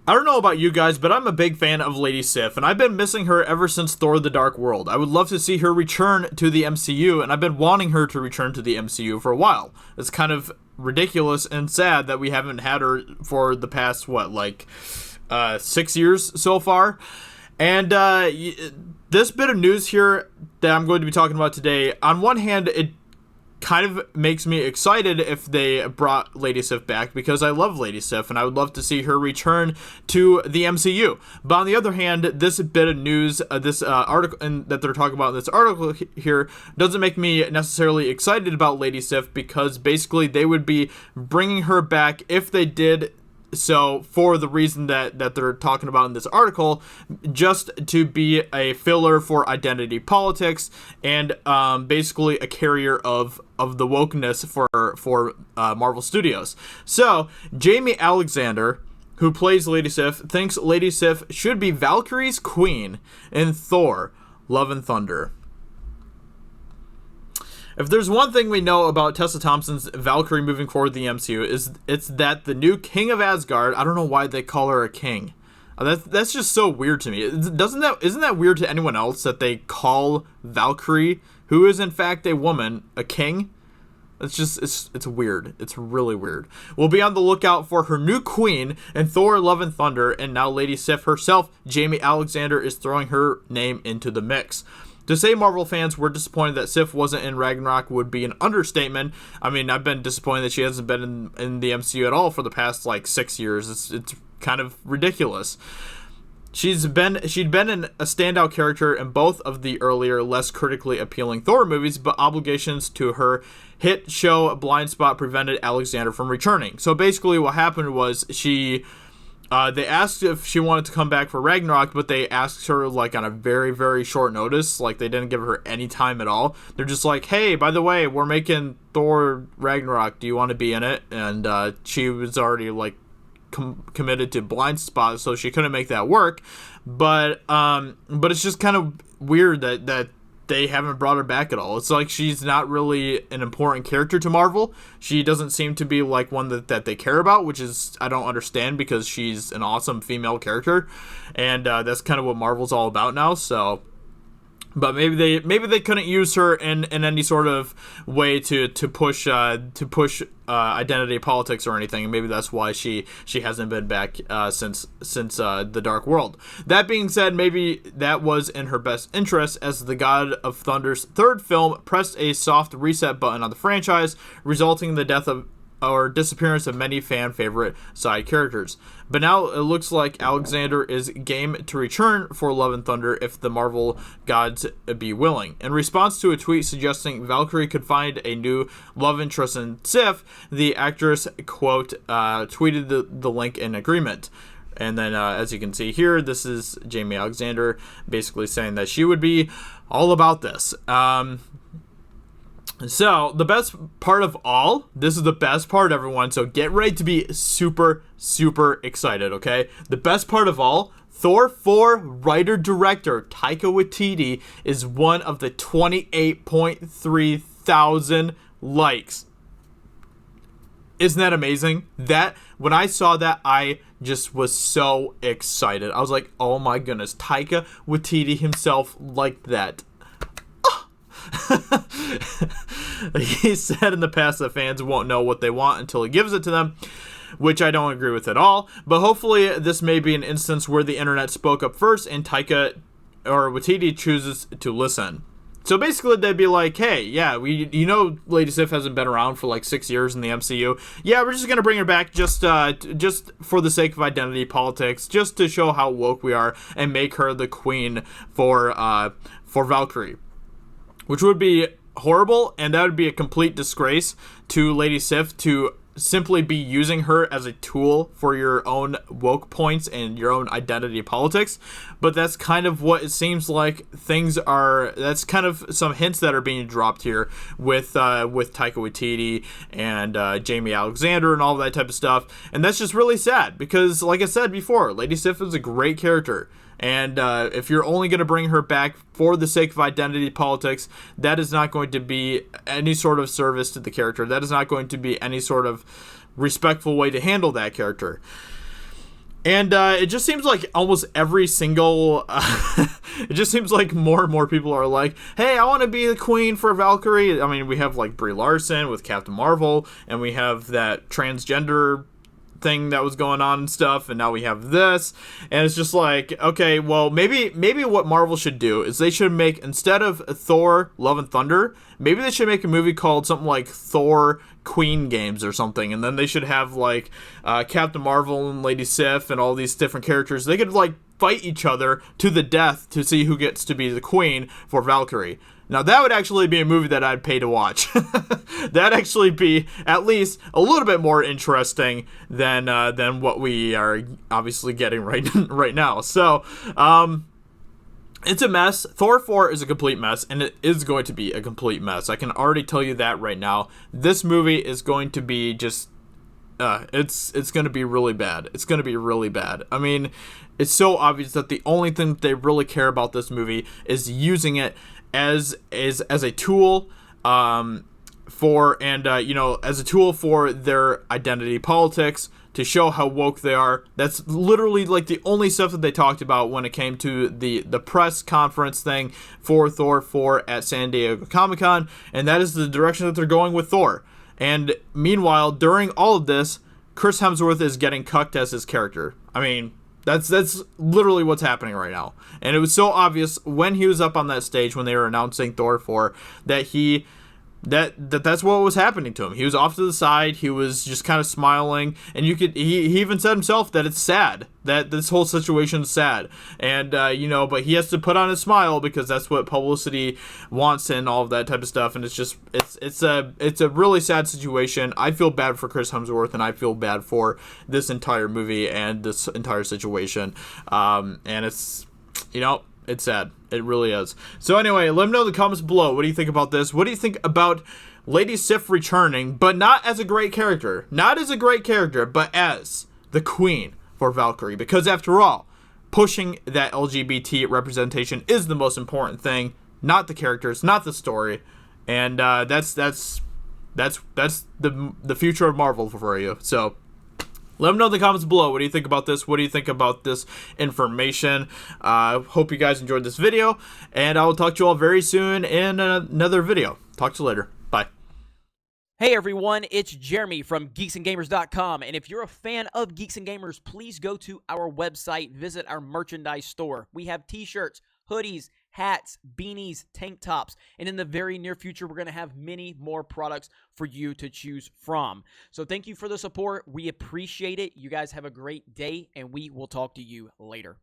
I don't know about you guys, but I'm a big fan of Lady Sif, and I've been missing her ever since Thor: The Dark World. I would love to see her return to the MCU, and I've been wanting her to return to the MCU for a while. It's kind of ridiculous and sad that we haven't had her for the past, 6 years so far. And this bit of news here that I'm going to be talking about today, on one hand, it kind of makes me excited if they brought Lady Sif back, because I love Lady Sif and I would love to see her return to the MCU. But on the other hand, this bit of news, this article that they're talking about in this article here, doesn't make me necessarily excited about Lady Sif, because basically they would be bringing her back if they did so for the reason that they're talking about in this article, just to be a filler for identity politics and basically a carrier of the wokeness for Marvel Studios. So Jamie Alexander, who plays Lady Sif, thinks Lady Sif should be Valkyrie's queen in Thor: Love and Thunder. If there's one thing we know about Tessa Thompson's Valkyrie moving forward in the MCU, it's that the new King of Asgard, I don't know why they call her a king. That's just so weird to me. Isn't that weird to anyone else that they call Valkyrie, who is in fact a woman, a king? It's weird. It's really weird. We'll be on the lookout for her new queen in Thor: Love and Thunder, and now Lady Sif herself, Jamie Alexander, is throwing her name into the mix. To say Marvel fans were disappointed that Sif wasn't in Ragnarok would be an understatement. I mean, I've been disappointed that she hasn't been in the MCU at all for the past 6 years. It's kind of ridiculous. She'd been a standout character in both of the earlier, less critically appealing Thor movies, but obligations to her hit show Blind Spot prevented Alexander from returning. So basically what happened was they asked if she wanted to come back for Ragnarok, but they asked her on a very, very short notice. They didn't give her any time at all. They're just like, hey, by the way, we're making Thor Ragnarok. Do you want to be in it? And she was already committed to Blind Spot, so she couldn't make that work. But it's just kind of weird that they haven't brought her back at all. It's like she's not really an important character to Marvel. She doesn't seem to be one that they care about, which is, I don't understand, because she's an awesome female character, and that's kind of what Marvel's all about now. So, but maybe they couldn't use her in any sort of way to push identity politics or anything, and maybe that's why she hasn't been back since the Dark World. That being said, maybe that was in her best interest, as the God of Thunder's third film pressed a soft reset button on the franchise, resulting in the death of or disappearance of many fan favorite side characters. But now it looks like Alexander is game to return for Love and Thunder if the Marvel gods be willing. In response to a tweet suggesting Valkyrie could find a new love interest in Sif, the actress, quote, tweeted the link in agreement. And then, as you can see here, this is Jamie Alexander basically saying that she would be all about this. So, the best part of all, this is the best part, everyone, so get ready to be super, super excited, okay? The best part of all, Thor 4 writer-director Taika Waititi is one of the 28.3 thousand likes. Isn't that amazing? When I saw that, I just was so excited. I was like, oh my goodness, Taika Waititi himself liked that. He said in the past that fans won't know what they want until he gives it to them, which I don't agree with at all. But hopefully this may be an instance where the internet spoke up first and Taika or Waititi chooses to listen. So basically they'd be like, hey, yeah, Lady Sif hasn't been around for 6 years in the MCU. Yeah, we're just going to bring her back just for the sake of identity politics, just to show how woke we are and make her the queen for Valkyrie. Which would be horrible, and that would be a complete disgrace to Lady Sif to simply be using her as a tool for your own woke points and your own identity politics. But that's kind of what it seems like things are. That's kind of some hints that are being dropped here with Taika Waititi and Jamie Alexander and all that type of stuff. And that's just really sad because, like I said before, Lady Sif is a great character. And if you're only going to bring her back for the sake of identity politics, that is not going to be any sort of service to the character. That is not going to be any sort of respectful way to handle that character. And it just seems like almost every single, it just seems like more and more people are like, hey, I want to be the queen for Valkyrie. I mean, we have like Brie Larson with Captain Marvel, and we have that transgender thing that was going on and stuff, and now we have this, and it's just like, okay, well, maybe what Marvel should do is they should make, instead of Thor Love and Thunder, maybe they should make a movie called something like Thor Queen Games or something, and then they should have like Captain Marvel and Lady Sif and all these different characters. They could like fight each other to the death to see who gets to be the queen for Valkyrie. Now, that would actually be a movie that I'd pay to watch. That'd actually be at least a little bit more interesting than what we are obviously getting right now. So, it's a mess. Thor 4 is a complete mess, and it is going to be a complete mess. I can already tell you that right now. This movie is going to be just... it's going to be really bad. It's going to be really bad. I mean, it's so obvious that the only thing that they really care about this movie is using it as a tool for as a tool for their identity politics, to show how woke they are. That's literally like the only stuff that they talked about when it came to the press conference thing for Thor 4 at San Diego Comic-Con, and that is the direction that they're going with Thor. And meanwhile, during all of this, Chris Hemsworth is getting cucked as his character. I mean, that's literally what's happening right now. And it was so obvious when he was up on that stage when they were announcing Thor 4 that that's what was happening to him. He was off to the side. He was just kind of smiling, and he even said himself that it's sad, that this whole situation's sad, and but he has to put on a smile because that's what publicity wants and all of that type of stuff. And it's a really sad situation. I feel bad for Chris Hemsworth, and I feel bad for this entire movie and this entire situation. And it's it's sad. It really is. So anyway, let me know in the comments below. What do you think about this? What do you think about Lady Sif returning, but not as a great character? Not as a great character, but as the queen for Valkyrie. Because after all, pushing that LGBT representation is the most important thing. Not the characters, not the story. And that's the future of Marvel for you. So let me know in the comments below. What do you think about this? What do you think about this information? Hope you guys enjoyed this video, and I will talk to you all very soon in another video. Talk to you later. Bye. Hey everyone, it's Jeremy from geeksandgamers.com, and if you're a fan of Geeks and Gamers, please go to our website, visit our merchandise store. We have t-shirts, hoodies, hats, beanies, tank tops, and in the very near future, we're going to have many more products for you to choose from. So thank you for the support. We appreciate it. You guys have a great day, and we will talk to you later.